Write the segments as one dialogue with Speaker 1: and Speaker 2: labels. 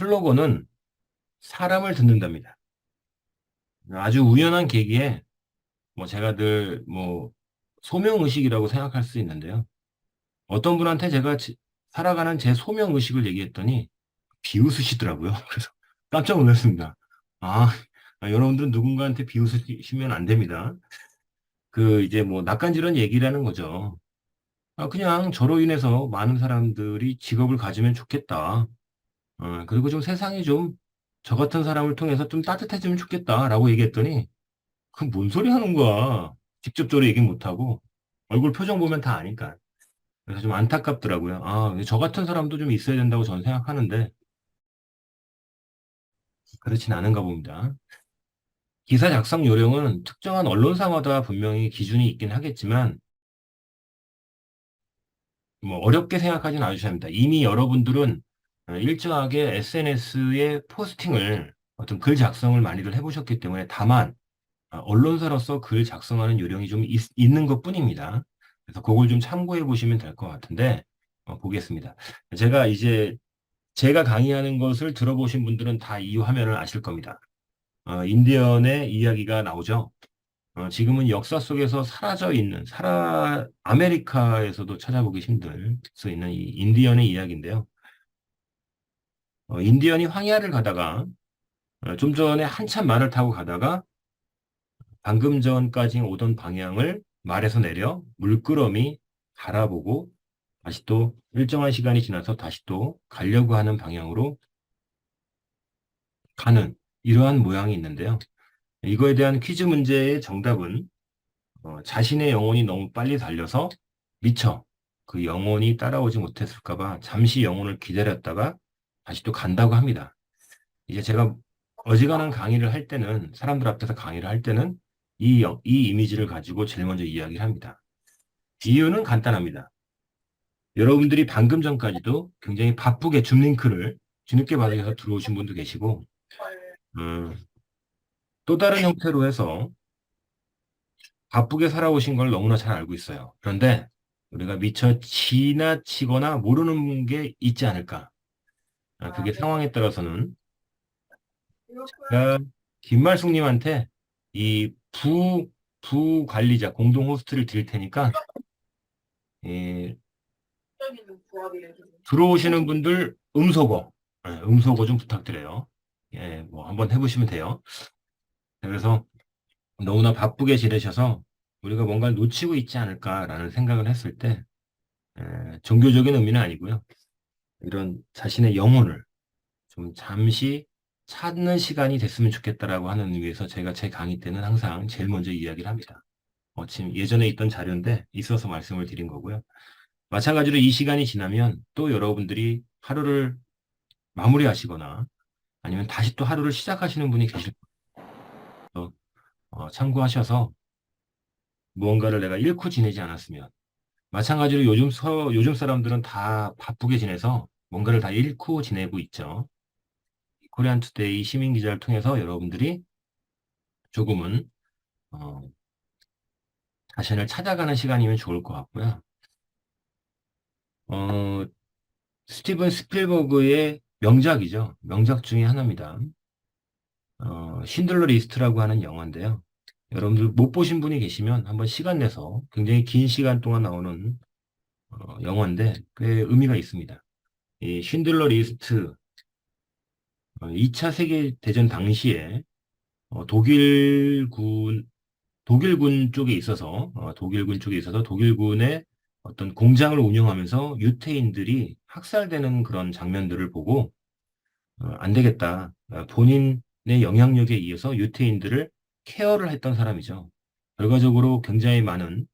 Speaker 1: 슬로건은 사람을 듣는답니다. 아주 우연한 계기에 뭐 제가 늘 뭐 소명의식이라고 생각할 수 있는데요. 어떤 분한테 제가 살아가는 제 소명의식을 얘기했더니 비웃으시더라고요. 그래서 깜짝 놀랐습니다. 아, 여러분들은 누군가한테 비웃으시면 안 됩니다. 그 이제 뭐 낯간지런 얘기라는 거죠. 그냥 저로 인해서 많은 사람들이 직업을 가지면 좋겠다. 그리고 좀 세상이 좀 저 같은 사람을 통해서 좀 따뜻해지면 좋겠다라고 얘기했더니 그 뭔 소리 하는 거야. 직접적으로 얘기 못하고 얼굴 표정 보면 다 아니까. 그래서 좀 안타깝더라고요. 저 같은 사람도 좀 있어야 된다고 저는 생각하는데 그렇진 않은가 봅니다. 기사 작성 요령은 특정한 언론사마다 분명히 기준이 있긴 하겠지만 뭐 어렵게 생각하진 않으셔야 합니다. 이미 여러분들은 일정하게 SNS에 포스팅을 어떤 글 작성을 많이들 해보셨기 때문에 다만 언론사로서 글 작성하는 요령이 좀 있는 것뿐입니다. 그래서 그걸 좀 참고해 보시면 될 것 같은데 보겠습니다. 제가 이제 제가 강의하는 것을 들어보신 분들은 다 이 화면을 아실 겁니다. 인디언의 이야기가 나오죠. 지금은 역사 속에서 사라져 있는, 아메리카에서도 찾아보기 힘들 수 있는 이 인디언의 이야기인데요. 인디언이 황야를 가다가, 좀 전에 한참 말을 타고 가다가, 방금 전까지 오던 방향을 말에서 내려 물끄러미 바라보고, 다시 또 일정한 시간이 지나서 다시 또 가려고 하는 방향으로 가는 이러한 모양이 있는데요. 이거에 대한 퀴즈 문제의 정답은 자신의 영혼이 너무 빨리 달려서 미처 그 영혼이 따라오지 못했을까봐 잠시 영혼을 기다렸다가 다시 또 간다고 합니다. 이제 제가 어지간한 강의를 할 때는, 사람들 앞에서 강의를 할 때는 이 이미지를 가지고 제일 먼저 이야기를 합니다. 이유는 간단합니다. 여러분들이 방금 전까지도 굉장히 바쁘게 줌 링크를 뒤늦게 받으셔서 들어오신 분도 계시고, 음, 또 다른 형태로 해서 바쁘게 살아오신 걸 너무나 잘 알고 있어요. 그런데 우리가 미처 지나치거나 모르는 게 있지 않을까. 그게 상황에 따라서는 제가 김말숙님한테 이 부관리자 공동 호스트를 드릴 테니까 예, 들어오시는 분들 음소거 좀 부탁드려요. 예, 뭐 한번 해보시면 돼요. 그래서 너무나 바쁘게 지내셔서 우리가 뭔가를 놓치고 있지 않을까라는 생각을 했을 때 종교적인 의미는 아니고요. 이런 자신의 영혼을 좀 잠시 찾는 시간이 됐으면 좋겠다라고 하는 의미에서 제가 제 강의 때는 항상 제일 먼저 이야기를 합니다. 지금 예전에 있던 자료인데 있어서 말씀을 드린 거고요. 마찬가지로 이 시간이 지나면 또 여러분들이 하루를 마무리하시거나 아니면 다시 또 하루를 시작하시는 분이 계실 거예요. 참고하셔서 무언가를 내가 잃고 지내지 않았으면 마찬가지로 요즘 사람들은 다 바쁘게 지내서 뭔가를 다 잃고 지내고 있죠. 코리안 투데이 시민 기자를 통해서 여러분들이 조금은 어, 자신을 찾아가는 시간이면 좋을 것 같고요. 어, 스티븐 스필버그의 명작이죠. 명작 중에 하나입니다. 신들러 리스트라고 하는 영화인데요. 여러분들 못 보신 분이 계시면 한번 시간 내서 굉장히 긴 시간 동안 나오는 영화인데 꽤 의미가 있습니다. 이 신들러 리스트 2차 세계대전 당시에 독일군 쪽에 있어서 독일군의 어떤 공장을 운영하면서 유태인들이 학살되는 그런 장면들을 보고 안 되겠다. 본인의 영향력에 의해서 유태인들을 케어를 했던 사람이죠. 결과적으로 굉장히 많은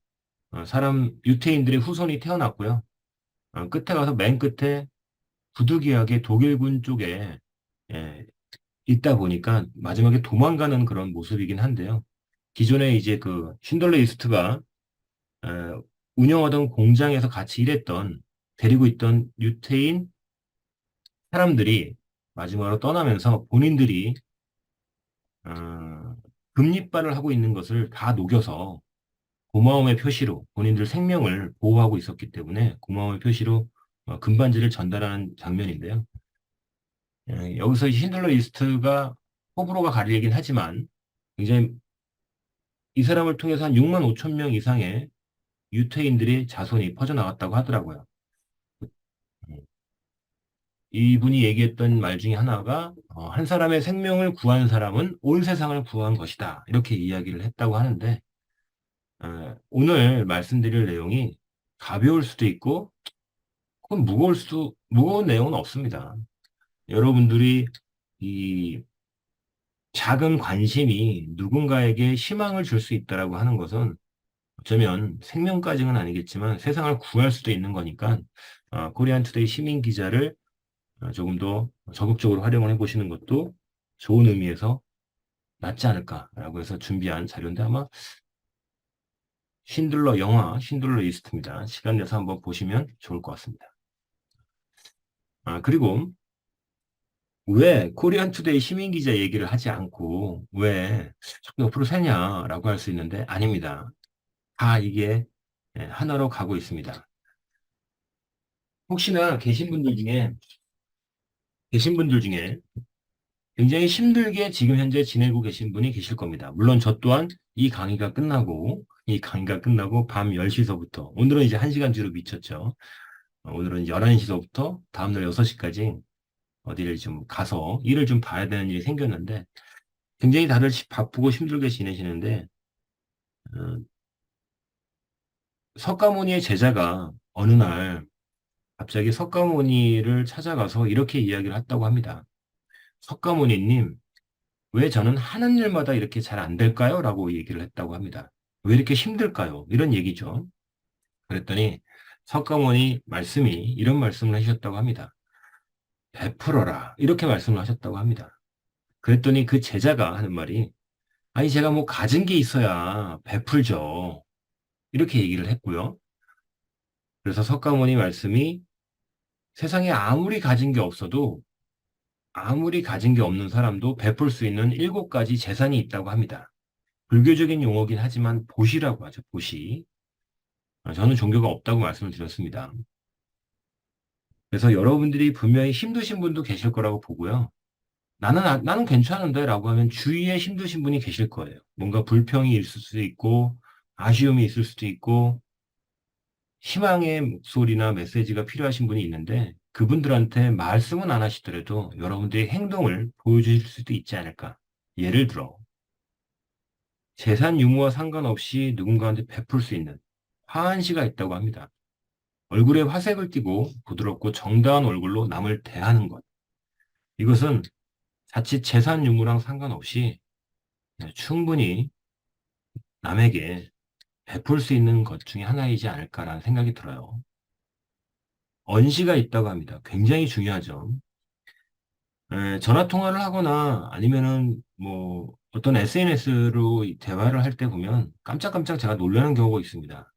Speaker 1: 유태인들의 후손이 태어났고요. 끝에 가서 맨 끝에 부득이하게 독일군 쪽에 예, 있다 보니까 마지막에 도망가는 그런 모습이긴 한데요. 기존에 이제 그 쉰들러 리스트가 에, 운영하던 공장에서 같이 데리고 있던 유태인 사람들이 마지막으로 떠나면서 본인들이 어, 금리발을 하고 있는 것을 다 녹여서 고마움의 표시로 본인들 생명을 보호하고 있었기 때문에 고마움의 표시로 금반지를 전달하는 장면인데요. 여기서 신들러 리스트가 호불호가 갈리긴 하지만 굉장히 이 사람을 통해서 한 6만 5천 명 이상의 유태인들의 자손이 퍼져나갔다고 하더라고요. 음, 이분이 얘기했던 말 중에 하나가 한 사람의 생명을 구한 사람은 온 세상을 구한 것이다. 이렇게 이야기를 했다고 하는데 오늘 말씀드릴 내용이 가벼울 수도 있고 그건 무거운 내용은 없습니다. 여러분들이 이 작은 관심이 누군가에게 희망을 줄 수 있다라고 하는 것은 어쩌면 생명까지는 아니겠지만 세상을 구할 수도 있는 거니까 코리안 투데이 시민 기자를 조금 더 적극적으로 활용을 해보시는 것도 좋은 의미에서 낫지 않을까라고 해서 준비한 자료인데 아마 영화 신들러 리스트입니다. 시간 내서 한번 보시면 좋을 것 같습니다. 그리고 왜 코리안 투데이 시민 기자 얘기를 하지 않고 왜 자꾸 옆으로 새냐라고 할 수 있는데 아닙니다. 다 이게 하나로 가고 있습니다. 혹시나 계신 분들 중에 굉장히 힘들게 지금 현재 지내고 계신 분이 계실 겁니다. 물론 저 또한 이 강의가 끝나고 밤 10시서부터 오늘은 이제 1시간 뒤로 미쳤죠. 오늘은 11시서부터 다음날 6시까지 어디를 좀 가서 일을 좀 봐야 되는 일이 생겼는데 굉장히 다들 바쁘고 힘들게 지내시는데 어, 석가모니의 제자가 어느 날 갑자기 석가모니를 찾아가서 이렇게 이야기를 했다고 합니다. 석가모니님, 왜 저는 하는 일마다 이렇게 잘 안 될까요? 라고 얘기를 했다고 합니다. 왜 이렇게 힘들까요? 이런 얘기죠. 그랬더니 석가모니 말씀이 이런 말씀을 하셨다고 합니다. 베풀어라. 이렇게 말씀을 하셨다고 합니다. 그랬더니 그 제자가 하는 말이 아니 제가 뭐 가진 게 있어야 베풀죠. 이렇게 얘기를 했고요. 그래서 석가모니 말씀이 세상에 아무리 가진 게 없는 사람도 베풀 수 있는 7가지 재산이 있다고 합니다. 불교적인 용어긴 하지만 보시라고 하죠. 보시. 저는 종교가 없다고 말씀을 드렸습니다. 그래서 여러분들이 분명히 힘드신 분도 계실 거라고 보고요. 나는 괜찮은데 라고 하면 주위에 힘드신 분이 계실 거예요. 뭔가 불평이 있을 수도 있고, 아쉬움이 있을 수도 있고, 희망의 목소리나 메시지가 필요하신 분이 있는데, 그분들한테 말씀은 안 하시더라도 여러분들의 행동을 보여주실 수도 있지 않을까. 예를 들어, 재산 유무와 상관없이 누군가한테 베풀 수 있는 화한시가 있다고 합니다. 얼굴에 화색을 띠고 부드럽고 정다운 얼굴로 남을 대하는 것. 이것은 자칫 재산 유무랑 상관없이 충분히 남에게 베풀 수 있는 것 중에 하나이지 않을까라는 생각이 들어요. 언시가 있다고 합니다. 굉장히 중요하죠. 전화 통화를 하거나 아니면은 뭐 어떤 SNS로 대화를 할 때 보면 깜짝깜짝 제가 놀라는 경우가 있습니다.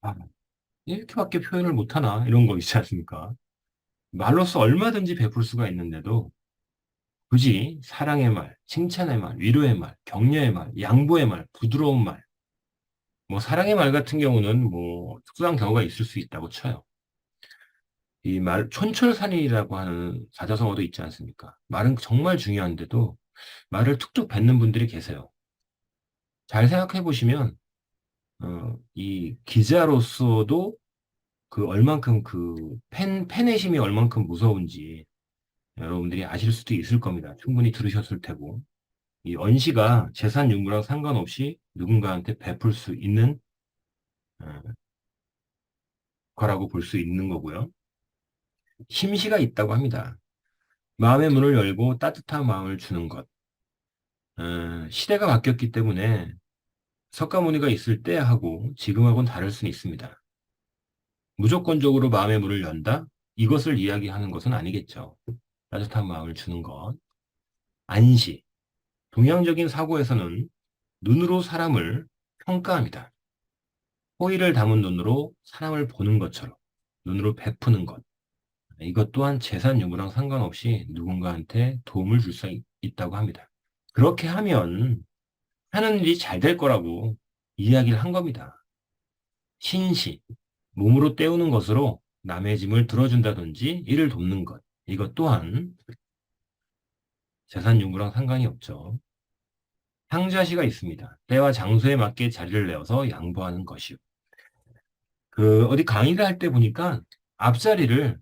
Speaker 1: 아, 이렇게밖에 표현을 못하나 이런 거 있지 않습니까? 말로써 얼마든지 베풀 수가 있는데도 굳이 사랑의 말, 칭찬의 말, 위로의 말, 격려의 말, 양보의 말, 부드러운 말, 뭐 사랑의 말 같은 경우는 뭐 특수한 경우가 있을 수 있다고 쳐요. 이 말, 촌철살인이라고 하는 사자성어도 있지 않습니까? 말은 정말 중요한데도 말을 툭툭 뱉는 분들이 계세요. 잘 생각해 보시면, 이 기자로서도 그 얼만큼 팬의심이 얼만큼 무서운지 여러분들이 아실 수도 있을 겁니다. 충분히 들으셨을 테고. 이 언시가 재산 유무랑 상관없이 누군가한테 베풀 수 있는 어, 거라고 볼 수 있는 거고요. 심시가 있다고 합니다. 마음의 문을 열고 따뜻한 마음을 주는 것. 시대가 바뀌었기 때문에 석가모니가 있을 때하고 지금하고는 다를 수는 있습니다. 무조건적으로 마음의 문을 연다? 이것을 이야기하는 것은 아니겠죠. 따뜻한 마음을 주는 것. 안시. 동양적인 사고에서는 눈으로 사람을 평가합니다. 호의를 담은 눈으로 사람을 보는 것처럼 눈으로 베푸는 것. 이것 또한 재산 유무랑 상관없이 누군가한테 도움을 줄 수 있다고 합니다. 그렇게 하면 하는 일이 잘 될 거라고 이야기를 한 겁니다. 신시, 몸으로 때우는 것으로 남의 짐을 들어준다든지 이를 돕는 것. 이것 또한 재산 유무랑 상관이 없죠. 상자시가 있습니다. 때와 장소에 맞게 자리를 내어서 양보하는 것이요. 어디 강의를 할 때 보니까 앞자리를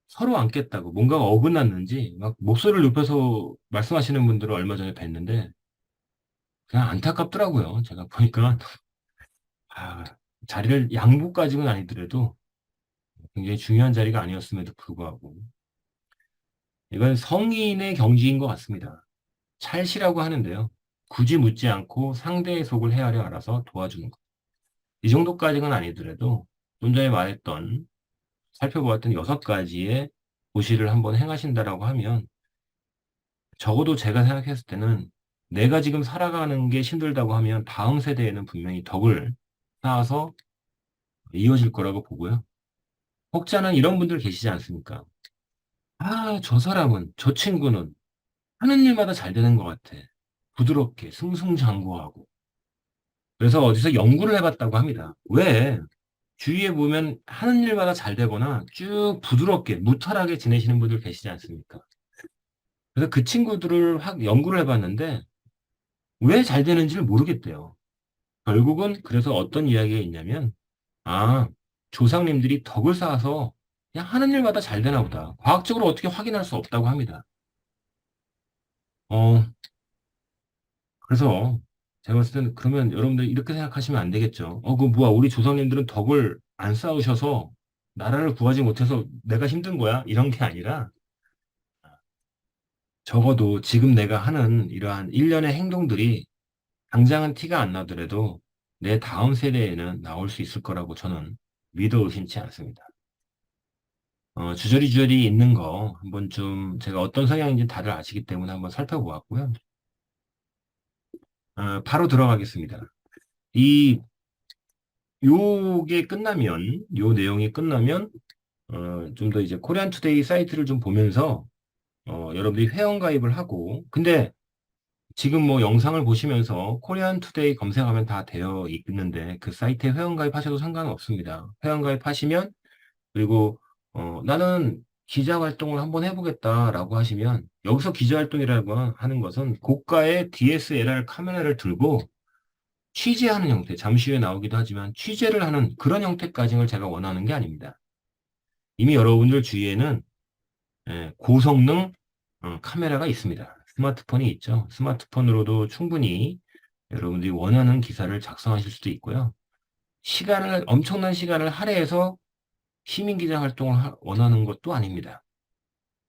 Speaker 1: 서로 앉겠다고 뭔가가 어긋났는지 막 목소리를 높여서 말씀하시는 분들을 얼마 전에 뵀는데 그냥 안타깝더라고요. 제가 보니까 아, 자리를 양보까지는 아니더라도 굉장히 중요한 자리가 아니었음에도 불구하고 이건 성인의 경지인 것 같습니다. 찰시라고 하는데요. 굳이 묻지 않고 상대의 속을 헤아려 알아서 도와주는 것. 이 정도까지는 아니더라도 좀 전에 말했던 살펴보았던 6가지의 고시를 한번 행하신다라고 하면 적어도 제가 생각했을 때는 내가 지금 살아가는 게 힘들다고 하면 다음 세대에는 분명히 덕을 쌓아서 이어질 거라고 보고요. 혹자는 이런 분들 계시지 않습니까? 아, 저 사람은, 저 친구는 하는 일마다 잘 되는 것 같아. 부드럽게, 승승장구하고. 그래서 어디서 연구를 해봤다고 합니다. 왜? 주위에 보면 하는 일마다 잘 되거나 쭉 부드럽게, 무탈하게 지내시는 분들 계시지 않습니까? 그래서 그 친구들을 확 연구를 해봤는데 왜 잘 되는지를 모르겠대요. 결국은 그래서 어떤 이야기가 있냐면, 아, 조상님들이 덕을 쌓아서 그냥 하는 일마다 잘 되나 보다. 과학적으로 어떻게 확인할 수 없다고 합니다. 어, 그래서 제가 봤을 때는 그러면 여러분들 이렇게 생각하시면 안 되겠죠. 그 뭐야, 우리 조상님들은 덕을 안 쌓으셔서 나라를 구하지 못해서 내가 힘든 거야? 이런 게 아니라 적어도 지금 내가 하는 이러한 일련의 행동들이 당장은 티가 안 나더라도 내 다음 세대에는 나올 수 있을 거라고 저는 믿어 의심치 않습니다. 주저리 주저리 있는 거 한번 좀 제가 어떤 성향인지 다들 아시기 때문에 한번 살펴보았고요. 바로 들어가겠습니다. 이 요게 끝나면 요 내용이 끝나면 좀 더 이제 코리안 투데이 사이트를 좀 보면서 여러분들이 회원 가입을 하고 근데 지금 뭐 영상을 보시면서 코리안 투데이 검색하면 다 되어 있는데 그 사이트에 회원 가입하셔도 상관은 없습니다. 회원 가입하시면 그리고 나는 기자 활동을 한번 해보겠다라고 하시면 여기서 기자 활동이라고 하는 것은 고가의 DSLR 카메라를 들고 취재하는 형태, 잠시 후에 나오기도 하지만 취재를 하는 그런 형태까지를 제가 원하는 게 아닙니다. 이미 여러분들 주위에는 고성능 카메라가 있습니다. 스마트폰이 있죠. 스마트폰으로도 충분히 여러분들이 원하는 기사를 작성하실 수도 있고요. 엄청난 시간을 할애해서 시민 기자 활동을 원하는 것도 아닙니다.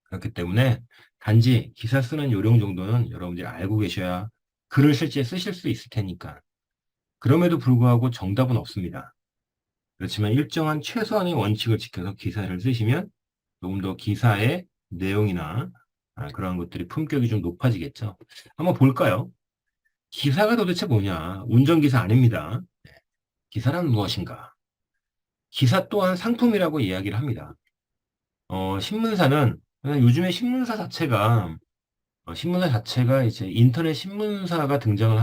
Speaker 1: 그렇기 때문에 단지 기사 쓰는 요령 정도는 여러분들이 알고 계셔야 글을 실제 쓰실 수 있을 테니까. 그럼에도 불구하고 정답은 없습니다. 그렇지만 일정한 최소한의 원칙을 지켜서 기사를 쓰시면 조금 더 기사의 내용이나 그런 것들이 품격이 좀 높아지겠죠. 한번 볼까요? 기사가 도대체 뭐냐? 운전기사 아닙니다. 기사란 무엇인가? 기사 또한 상품이라고 이야기를 합니다. 신문사는 요즘에 신문사 자체가 이제 인터넷 신문사가 등장을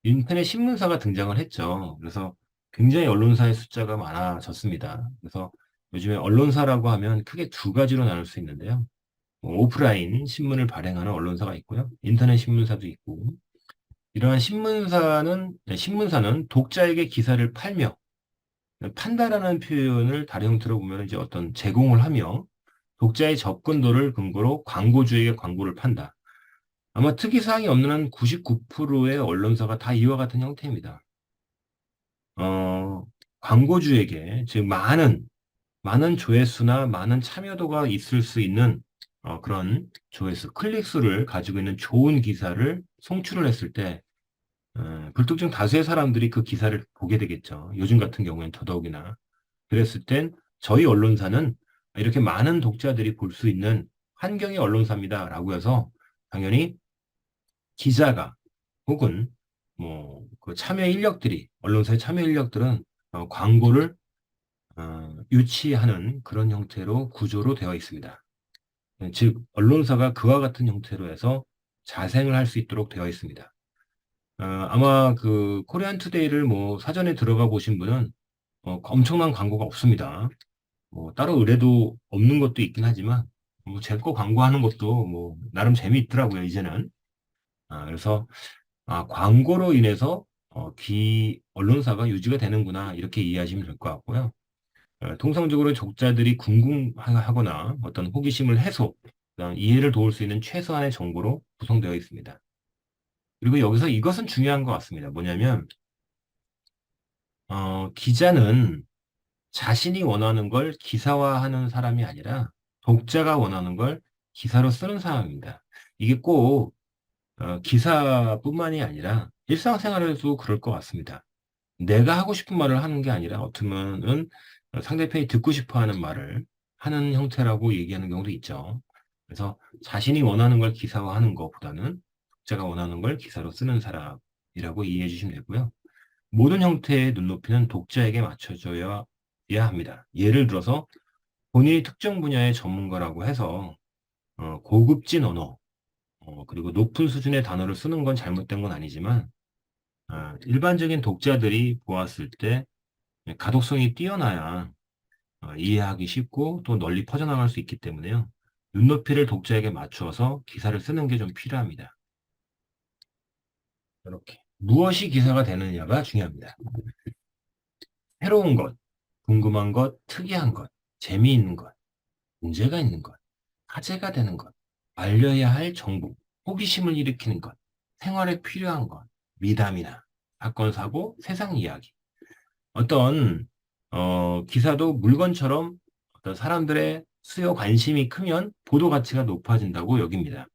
Speaker 1: 인터넷 신문사가 등장을 했죠. 그래서 굉장히 언론사의 숫자가 많아졌습니다. 그래서 요즘에 언론사라고 하면 크게 두 가지로 나눌 수 있는데요. 오프라인 신문을 발행하는 언론사가 있고요. 인터넷 신문사도 있고, 이러한 신문사는 독자에게 기사를 팔며, 판다라는 표현을 다른 형태로 보면 이제 어떤 제공을 하며, 독자의 접근도를 근거로 광고주에게 광고를 판다. 아마 특이사항이 없는 한 99%의 언론사가 다 이와 같은 형태입니다. 어, 광고주에게, 즉, 많은 조회수나 많은 참여도가 있을 수 있는 그런 조회수, 클릭수를 가지고 있는 좋은 기사를 송출을 했을 때, 불특정 다수의 사람들이 그 기사를 보게 되겠죠. 요즘 같은 경우에는 더더욱이나. 그랬을 땐 저희 언론사는 이렇게 많은 독자들이 볼 수 있는 환경의 언론사입니다라고 해서 당연히 기자가 혹은 뭐 그 참여 인력들이 언론사의 참여 인력들은 광고를 유치하는 그런 형태로 구조로 되어 있습니다. 즉 언론사가 그와 같은 형태로 해서 자생을 할 수 있도록 되어 있습니다. 아마 그 코리안 투데이를 뭐 사전에 들어가 보신 분은 엄청난 광고가 없습니다. 뭐 따로 의뢰도 없는 것도 있긴 하지만 뭐 제 거 광고하는 것도 뭐 나름 재미있더라고요, 이제는. 그래서 광고로 인해서 언론사가 유지가 되는구나 이렇게 이해하시면 될 것 같고요. 통상적으로 독자들이 궁금하거나 어떤 호기심을 해소, 그다음 이해를 도울 수 있는 최소한의 정보로 구성되어 있습니다. 그리고 여기서 이것은 중요한 것 같습니다. 뭐냐면 기자는 자신이 원하는 걸 기사화하는 사람이 아니라 독자가 원하는 걸 기사로 쓰는 사람입니다. 이게 꼭 기사뿐만이 아니라 일상생활에도 그럴 것 같습니다. 내가 하고 싶은 말을 하는 게 아니라 어쩌면은 상대편이 듣고 싶어 하는 말을 하는 형태라고 얘기하는 경우도 있죠. 그래서 자신이 원하는 걸 기사화하는 것보다는 독자가 원하는 걸 기사로 쓰는 사람이라고 이해해 주시면 되고요. 모든 형태의 눈높이는 독자에게 맞춰져야 합니다. 예를 들어서 본인이 특정 분야의 전문가라고 해서 고급진 언어, 그리고 높은 수준의 단어를 쓰는 건 잘못된 건 아니지만 일반적인 독자들이 보았을 때 가독성이 뛰어나야 이해하기 쉽고 또 널리 퍼져나갈 수 있기 때문에요. 눈높이를 독자에게 맞추어서 기사를 쓰는 게 좀 필요합니다. 이렇게. 무엇이 기사가 되느냐가 중요합니다. 새로운 것, 궁금한 것, 특이한 것, 재미있는 것, 문제가 있는 것, 화제가 되는 것, 알려야 할 정보, 호기심을 일으키는 것, 생활에 필요한 것, 미담이나 사건, 사고, 세상 이야기. 어떤 기사도 물건처럼 어떤 사람들의 수요 관심이 크면 보도 가치가 높아진다고 여깁니다.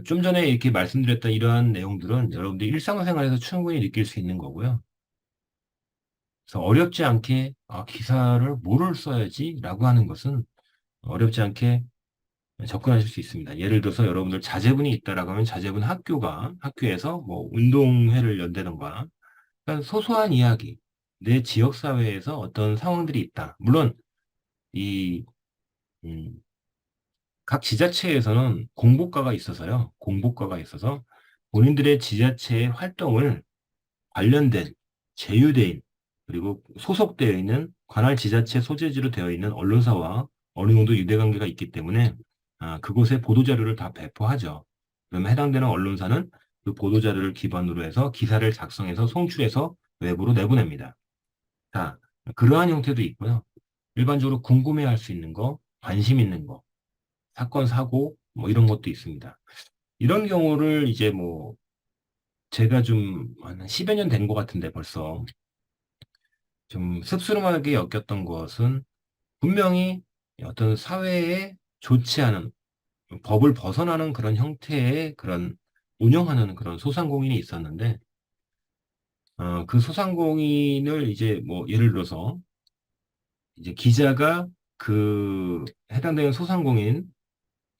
Speaker 1: 좀 전에 이렇게 말씀드렸던 이러한 내용들은 여러분들 일상생활에서 충분히 느낄 수 있는 거고요. 그래서 어렵지 않게 기사를 뭐를 써야지라고 하는 것은 어렵지 않게 접근하실 수 있습니다. 예를 들어서 여러분들 자제분이 있다라고 하면 자제분 학교에서 뭐 운동회를 연다던가 그러니까 소소한 이야기, 내 지역 사회에서 어떤 상황들이 있다. 물론 이 음, 각 지자체에서는 공보과가 있어서요. 공보과가 있어서 본인들의 지자체의 활동을 관련된 제휴대인 그리고 소속되어 있는 관할 지자체 소재지로 되어 있는 언론사와 어느 정도 유대관계가 있기 때문에 그곳에 보도자료를 다 배포하죠. 그러면 해당되는 언론사는 그 보도자료를 기반으로 해서 기사를 작성해서 송출해서 외부로 내보냅니다. 자, 그러한 형태도 있고요. 일반적으로 궁금해할 수 있는 거, 관심 있는 거, 사건, 사고, 뭐 이런 것도 있습니다. 이런 경우를 이제 뭐 제가 좀 한 10여 년 된 것 같은데 벌써 좀 씁쓸하게 여겼던 것은 분명히 어떤 사회에 좋지 않은 법을 벗어나는 그런 형태의 그런 운영하는 그런 소상공인이 있었는데 그 소상공인을 이제 뭐 예를 들어서 이제 기자가 그 해당되는 소상공인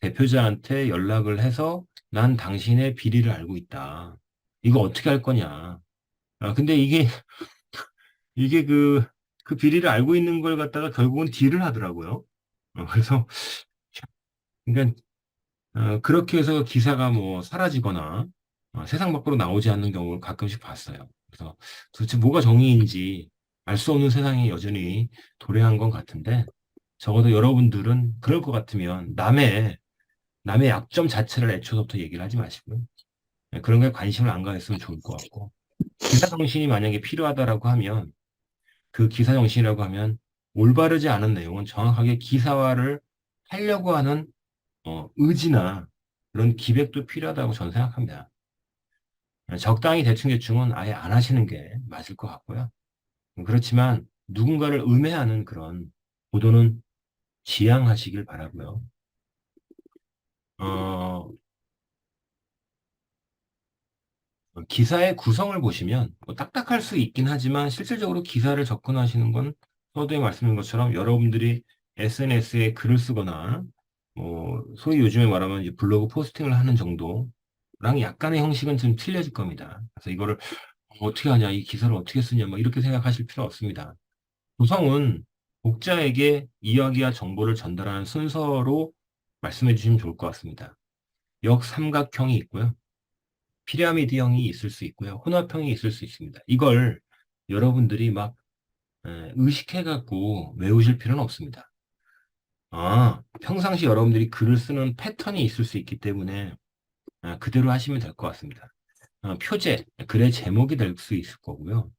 Speaker 1: 대표자한테 연락을 해서 난 당신의 비리를 알고 있다. 이거 어떻게 할 거냐. 근데 이게 그 비리를 알고 있는 걸 갖다가 결국은 딜을 하더라고요. 그래서, 그러니까, 그렇게 해서 기사가 뭐 사라지거나 세상 밖으로 나오지 않는 경우를 가끔씩 봤어요. 그래서 도대체 뭐가 정의인지 알 수 없는 세상이 여전히 도래한 것 같은데 적어도 여러분들은 그럴 것 같으면 남의 약점 자체를 애초부터 얘기를 하지 마시고요. 그런 거에 관심을 안 가졌으면 좋을 것 같고 기사 정신이 만약에 필요하다라고 하면 그 기사 정신이라고 하면 올바르지 않은 내용은 정확하게 기사화를 하려고 하는 의지나 그런 기백도 필요하다고 저는 생각합니다. 적당히 대충대충은 아예 안 하시는 게 맞을 것 같고요. 그렇지만 누군가를 음해하는 그런 보도는 지양하시길 바라고요. 어, 기사의 구성을 보시면 뭐 딱딱할 수 있긴 하지만 실질적으로 기사를 접근하시는 건 서두에 말씀드린 것처럼 여러분들이 SNS에 글을 쓰거나 뭐 소위 요즘에 말하면 이제 블로그 포스팅을 하는 정도랑 약간의 형식은 좀 틀려질 겁니다. 그래서 이거를 어떻게 하냐, 이 기사를 어떻게 쓰냐, 뭐 이렇게 생각하실 필요 없습니다. 구성은 독자에게 이야기와 정보를 전달하는 순서로 말씀해 주시면 좋을 것 같습니다. 역삼각형이 있고요. 피라미드형이 있을 수 있고요. 혼합형이 있을 수 있습니다. 이걸 여러분들이 막 의식해갖고 외우실 필요는 없습니다. 평상시 여러분들이 글을 쓰는 패턴이 있을 수 있기 때문에 그대로 하시면 될 것 같습니다. 표제, 글의 제목이 될 수 있을 거고요.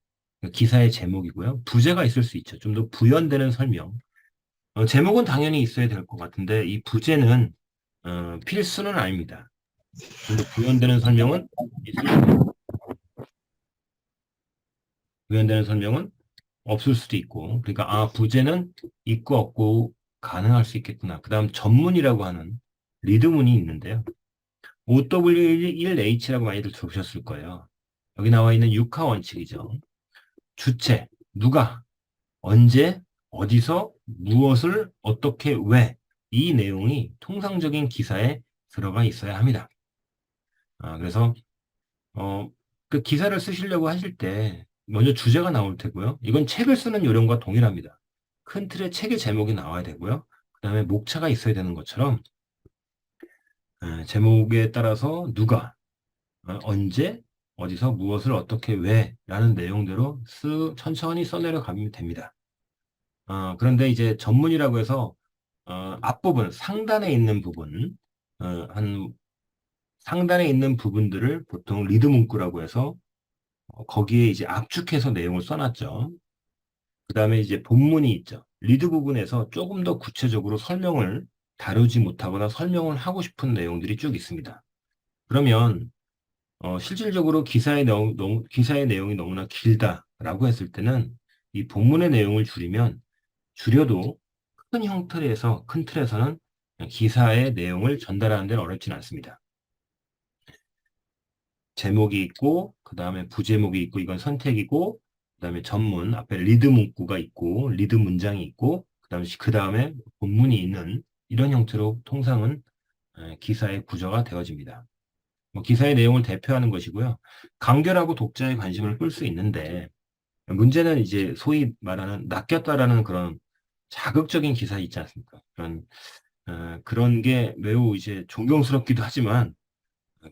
Speaker 1: 기사의 제목이고요. 부제가 있을 수 있죠. 좀 더 부연되는 설명. 제목은 당연히 있어야 될 것 같은데 이 부제는 필수는 아닙니다. 좀 더 부연되는 설명은 있을 수 있고, 부연되는 설명은 없을 수도 있고, 그러니까 부제는 있고 없고 가능할 수 있겠구나. 그 다음 전문이라고 하는 리드문이 있는데요. OW1H라고 많이들 들어보셨을 거예요. 여기 나와 있는 육하 원칙이죠. 주체, 누가, 언제, 어디서, 무엇을, 어떻게, 왜. 이 내용이 통상적인 기사에 들어가 있어야 합니다. 그래서 어, 그 기사를 쓰시려고 하실 때 먼저 주제가 나올 테고요. 이건 책을 쓰는 요령과 동일합니다. 큰 틀의 책의 제목이 나와야 되고요. 그 다음에 목차가 있어야 되는 것처럼 제목에 따라서 누가, 언제, 어디서, 무엇을, 어떻게, 왜 라는 내용대로 천천히 써내려가면 됩니다. 그런데 이제 전문이라고 해서 앞부분, 상단에 있는 부분, 한 상단에 있는 부분들을 보통 리드 문구라고 해서 거기에 이제 압축해서 내용을 써놨죠. 그 다음에 이제 본문이 있죠. 리드 부분에서 조금 더 구체적으로 설명을 다루지 못하거나 설명을 하고 싶은 내용들이 쭉 있습니다. 그러면 실질적으로 기사의 내용이 너무나 길다라고 했을 때는 이 본문의 내용을 줄여도 큰 틀에서는 기사의 내용을 전달하는 데는 어렵지는 않습니다. 제목이 있고, 그 다음에 부제목이 있고, 이건 선택이고, 그 다음에 전문, 앞에 리드 문구가 있고, 리드 문장이 있고, 그 다음에 본문이 있는 이런 형태로 통상은 기사의 구조가 되어집니다. 기사의 내용을 대표하는 것이고요. 간결하고 독자의 관심을 끌 수 있는데, 문제는 이제 소위 말하는 낚였다라는 그런 자극적인 기사 있지 않습니까? 그런 게 매우 이제 존경스럽기도 하지만,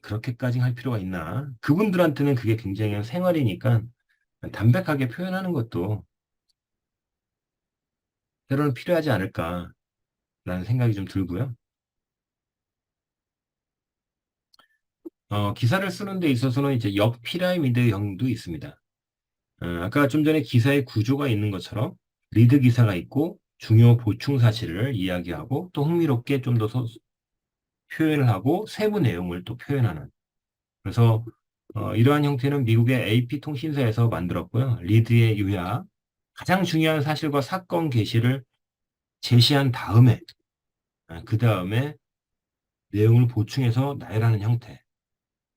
Speaker 1: 그렇게까지 할 필요가 있나? 그분들한테는 그게 굉장히 생활이니까 담백하게 표현하는 것도 때로는 필요하지 않을까라는 생각이 좀 들고요. 기사를 쓰는 데 있어서는 이제 역 피라미드형도 있습니다. 아까 좀 전에 기사의 구조가 있는 것처럼 리드 기사가 있고 중요 보충 사실을 이야기하고 또 흥미롭게 좀 더 표현을 하고 세부 내용을 또 표현하는. 그래서 이러한 형태는 미국의 AP통신사에서 만들었고요. 리드의 요약, 가장 중요한 사실과 사건 게시를 제시한 다음에 그 다음에 내용을 보충해서 나열하는 형태.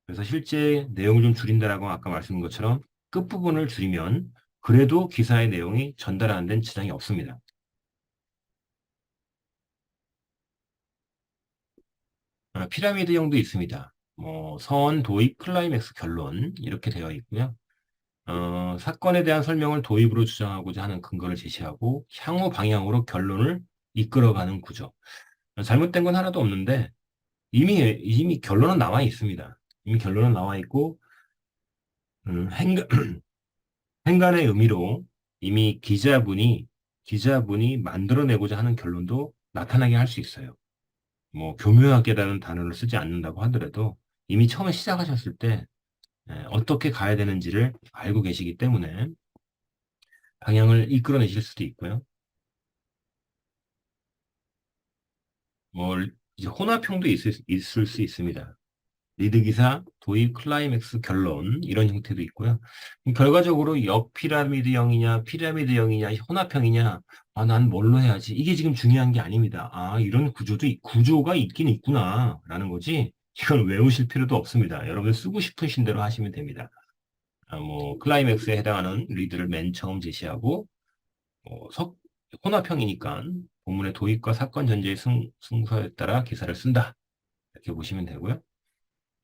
Speaker 1: 그래서 실제 내용을 좀 줄인다라고 아까 말씀드린 것처럼 끝부분을 줄이면 그래도 기사의 내용이 전달하는 데는 지장이 없습니다. 피라미드형도 있습니다. 선, 도입, 클라이맥스, 결론 이렇게 되어 있고요. 사건에 대한 설명을 도입으로 주장하고자 하는 근거를 제시하고 향후 방향으로 결론을 이끌어가는 구조. 잘못된 건 하나도 없는데 이미 결론은 나와 있습니다. 이미 결론은 나와 있고 음, 행간, 행간의 의미로 이미 기자분이 만들어내고자 하는 결론도 나타나게 할 수 있어요. 교묘하게라는 단어를 쓰지 않는다고 하더라도 이미 처음에 시작하셨을 때 어떻게 가야 되는지를 알고 계시기 때문에 방향을 이끌어내실 수도 있고요. 뭐 이제 혼합형도 있을 수 있습니다. 리드 기사, 도입, 클라이맥스, 결론 이런 형태도 있고요. 결과적으로 역피라미드형이냐, 피라미드형이냐, 혼합형이냐, 난 뭘로 해야지? 이게 지금 중요한 게 아닙니다. 이런 구조가 있긴 있구나라는 거지. 이걸 외우실 필요도 없습니다. 여러분 쓰고 싶으신 대로 하시면 됩니다. 클라이맥스에 해당하는 리드를 맨 처음 제시하고, 어, 석, 혼합형이니까 본문의 도입과 사건 전제의 순서에 따라 기사를 쓴다. 이렇게 보시면 되고요.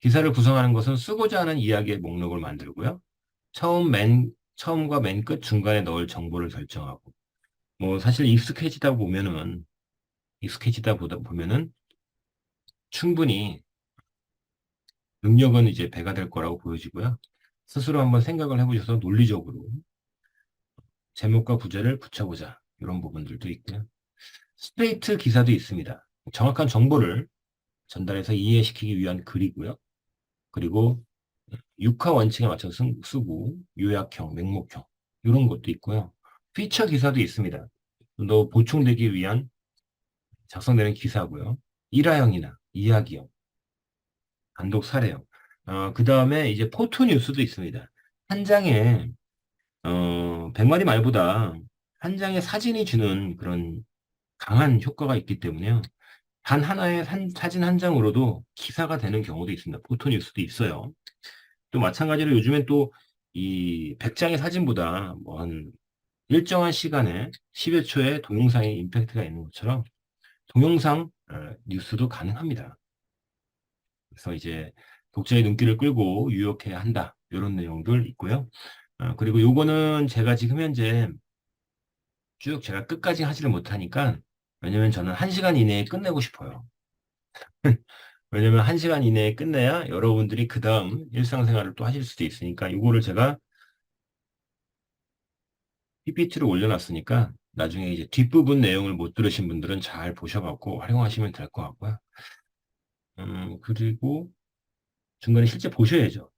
Speaker 1: 기사를 구성하는 것은 쓰고자 하는 이야기의 목록을 만들고요. 처음과 맨 끝 중간에 넣을 정보를 결정하고. 사실 익숙해지다 보다 보면은 충분히 능력은 이제 배가 될 거라고 보여지고요. 스스로 한번 생각을 해보셔서 논리적으로 제목과 부제를 붙여보자. 이런 부분들도 있고요. 스트레이트 기사도 있습니다. 정확한 정보를 전달해서 이해시키기 위한 글이고요. 그리고 육하 원칙에 맞춰서 쓰고 요약형, 맹목형 이런 것도 있고요. 피처 기사도 있습니다. 좀 더 보충되기 위한 작성되는 기사고요. 일화형이나 이야기형, 단독 사례형. 그 다음에 이제 포토 뉴스도 있습니다. 한 장에 100마디 말보다 한 장의 사진이 주는 그런 강한 효과가 있기 때문에요. 단 하나의 사진 한 장으로도 기사가 되는 경우도 있습니다. 포토 뉴스도 있어요. 또 마찬가지로 요즘엔 또 이 100장의 사진보다 뭐 한 일정한 시간에 10여 초의 동영상의 임팩트가 있는 것처럼 동영상 뉴스도 가능합니다. 그래서 이제 독자의 눈길을 끌고 유혹해야 한다. 이런 내용들 있고요. 그리고 요거는 제가 지금 현재 쭉 제가 끝까지 하지를 못하니까 왜냐면 저는 1시간 이내에 끝내고 싶어요. 왜냐면 1시간 이내에 끝내야 여러분들이 그 다음 일상생활을 또 하실 수도 있으니까 이거를 제가 PPT로 올려놨으니까 나중에 이제 뒷부분 내용을 못 들으신 분들은 잘 보셔갖고 활용하시면 될 것 같고요. 그리고 중간에 실제 보셔야죠.